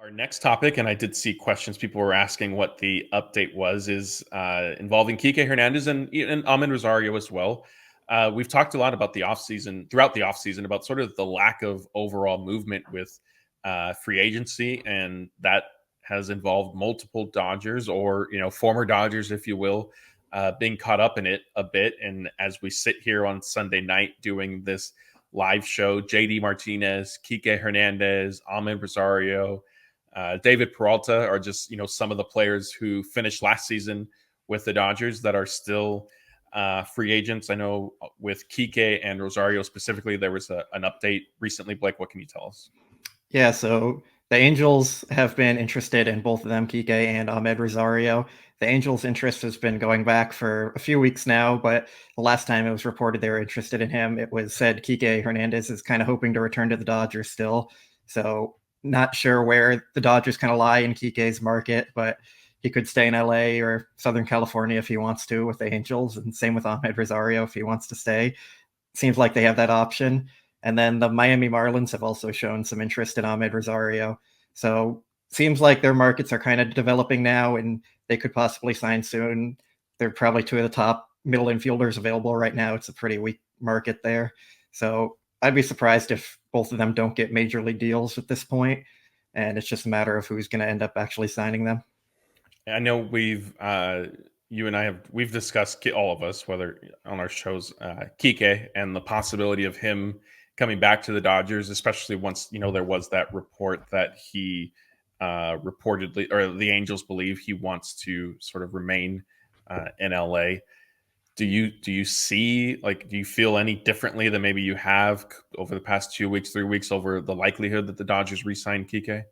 Our next topic, and I did see questions people were asking what the update was, is involving Kike Hernandez and Amed Rosario as well. We've talked a lot about the offseason, throughout the offseason, about sort of the lack of overall movement with free agency, and that has involved multiple Dodgers or former Dodgers, if you will, being caught up in it a bit. And as we sit here on Sunday night doing this live show, JD Martinez, Kike Hernandez, Amed Rosario, David Peralta are just some of the players who finished last season with the Dodgers that are still free agents. I know with Kike and Rosario specifically, there was an update recently. Blake, what can you tell us? Yeah, so the Angels have been interested in both of them, Kike and Amed Rosario. The Angels' interest has been going back for a few weeks now, but the last time it was reported they were interested in him, it was said Kike Hernández is kind of hoping to return to the Dodgers still. So not sure where the Dodgers kind of lie in Kike's market, but he could stay in LA or Southern California if he wants to with the Angels, and same with Amed Rosario if he wants to stay. Seems like they have that option. And then the Miami Marlins have also shown some interest in Amed Rosario. So seems like their markets are kind of developing now and they could possibly sign soon. They're probably two of the top middle infielders available right now. It's a pretty weak market there. So I'd be surprised if both of them don't get major league deals at this point. And it's just a matter of who's going to end up actually signing them. I know you and I we've discussed, all of us, whether on our shows, Kike and the possibility of him coming back to the Dodgers, especially once there was that report that he reportedly, or the Angels believe he wants to sort of remain in LA. Do you see, like, do you feel any differently than maybe you have over the past 2 weeks, 3 weeks, over the likelihood that the Dodgers re-sign Kike?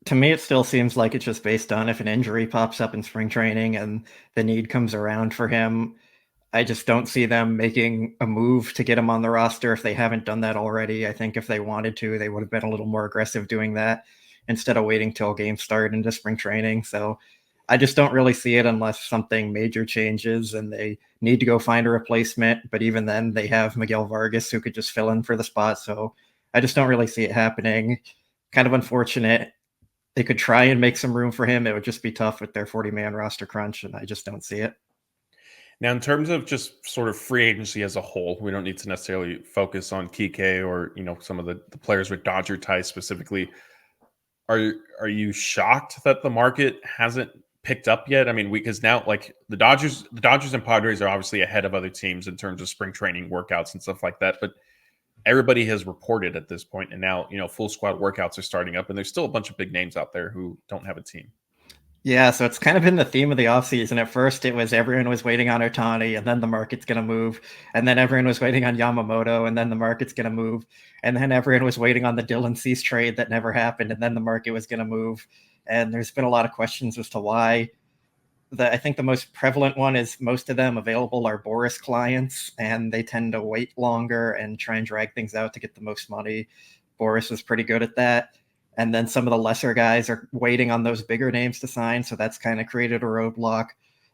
To me, it still seems like it's just based on if an injury pops up in spring training and the need comes around for him. I just don't see them making a move to get him on the roster if they haven't done that already. I think if they wanted to, they would have been a little more aggressive doing that instead of waiting till games start into spring training. So I just don't really see it unless something major changes and they need to go find a replacement. But even then, they have Miguel Vargas who could just fill in for the spot. So I just don't really see it happening. Kind of unfortunate. They could try and make some room for him. It would just be tough with their 40-man roster crunch, and I just don't see it. Now, in terms of just sort of free agency as a whole, we don't need to necessarily focus on Kike or some of the players with Dodger ties specifically. Are you shocked that the market hasn't picked up yet? I mean, because now, like, the Dodgers and Padres are obviously ahead of other teams in terms of spring training workouts and stuff like that. But everybody has reported at this point, and now full squad workouts are starting up, and there's still a bunch of big names out there who don't have a team. Yeah, so it's kind of been the theme of the offseason. At first, it was everyone was waiting on Ohtani, and then the market's going to move. And then everyone was waiting on Yamamoto, and then the market's going to move. And then everyone was waiting on the Dylan Cease trade that never happened, and then the market was going to move. And there's been a lot of questions as to why. I think the most prevalent one is most of them available are Boris clients, and they tend to wait longer and try and drag things out to get the most money. Boris is pretty good at that. And then some of the lesser guys are waiting on those bigger names to sign. So that's kind of created a roadblock.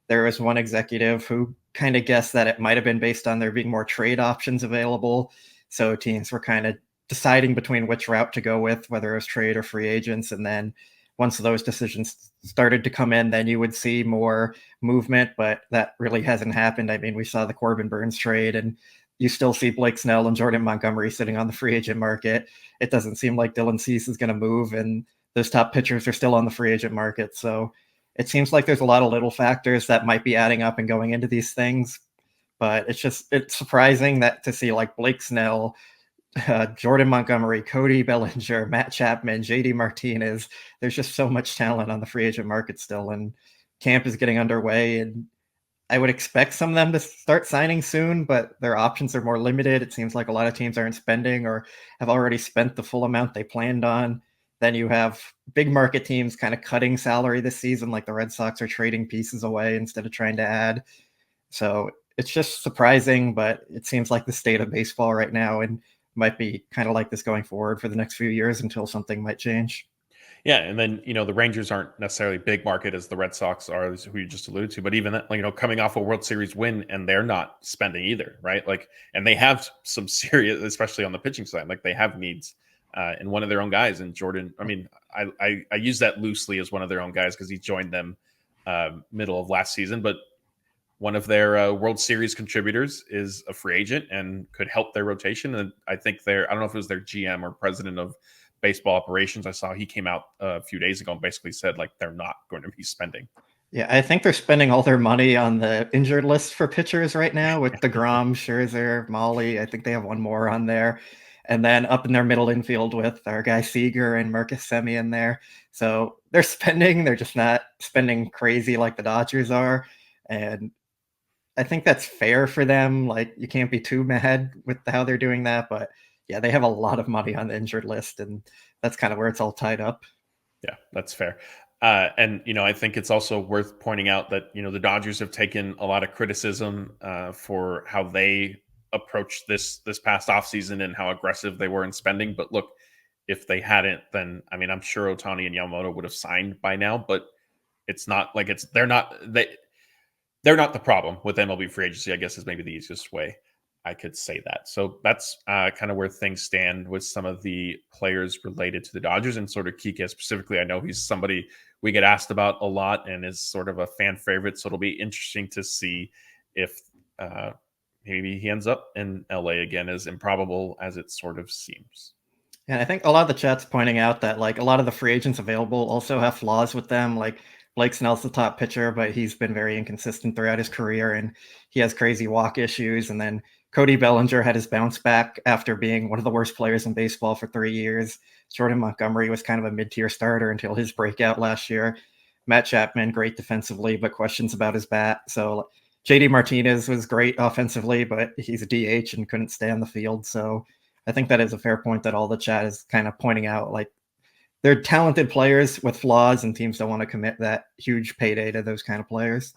There was one executive who kind of guessed that it might have been based on there being more trade options available. So teams were kind of deciding between which route to go with, whether it was trade or free agents. And then once those decisions started to come in, then you would see more movement, but that really hasn't happened. I mean, we saw the Corbin Burns trade, and you still see Blake Snell and Jordan Montgomery sitting on the free agent market. It doesn't seem like Dylan Cease is going to move, and those top pitchers are still on the free agent market. So it seems like there's a lot of little factors that might be adding up and going into these things. But it's surprising that to see like Blake Snell, Jordan Montgomery, Cody Bellinger, Matt Chapman, JD Martinez. There's just so much talent on the free agent market still, and camp is getting underway. And I would expect some of them to start signing soon, but their options are more limited. It seems like a lot of teams aren't spending or have already spent the full amount they planned on. Then you have big market teams kind of cutting salary this season, like the Red Sox are trading pieces away instead of trying to add. So it's just surprising, but it seems like the state of baseball right now and might be kind of like this going forward for the next few years until something might change. Yeah, and then the Rangers aren't necessarily big market as the Red Sox are, who you just alluded to. But even that, coming off a World Series win, and they're not spending either, right? Like, and they have some serious, especially on the pitching side, like they have needs and one of their own guys. And Jordan, I mean, I use that loosely as one of their own guys because he joined them middle of last season, but one of their World Series contributors is a free agent and could help their rotation. And I think I don't know if it was their GM or president of baseball operations. I saw he came out a few days ago and basically said like they're not going to be spending. Yeah, I think they're spending all their money on the injured list for pitchers right now with DeGrom, Scherzer, Molly. I think they have one more on there. And then up in their middle infield with our guy Seager and Marcus Semien there. So they're spending, they're just not spending crazy like the Dodgers are. And I think that's fair for them. Like, you can't be too mad with how they're doing that. But yeah, they have a lot of money on the injured list, and that's kind of where it's all tied up. Yeah, that's fair. And I think it's also worth pointing out that the Dodgers have taken a lot of criticism for how they approached this past offseason and how aggressive they were in spending. But look, if they hadn't, then I mean, I'm sure Ohtani and Yamamoto would have signed by now. But it's not like they're not the problem with MLB free agency, I guess, is maybe the easiest way I could say that. So that's kind of where things stand with some of the players related to the Dodgers, and sort of Kike specifically. I know he's somebody we get asked about a lot and is sort of a fan favorite. So it'll be interesting to see if maybe he ends up in LA again, as improbable as it sort of seems. And I think a lot of the chat's pointing out that like a lot of the free agents available also have flaws with them. Like Blake Snell's the top pitcher, but he's been very inconsistent throughout his career, and he has crazy walk issues. And then Cody Bellinger had his bounce back after being one of the worst players in baseball for 3 years. Jordan Montgomery was kind of a mid-tier starter until his breakout last year. Matt Chapman, great defensively, but questions about his bat. So JD Martinez was great offensively, but he's a DH and couldn't stay on the field. So I think that is a fair point that all the chat is kind of pointing out. Like, they're talented players with flaws, and teams don't want to commit that huge payday to those kind of players.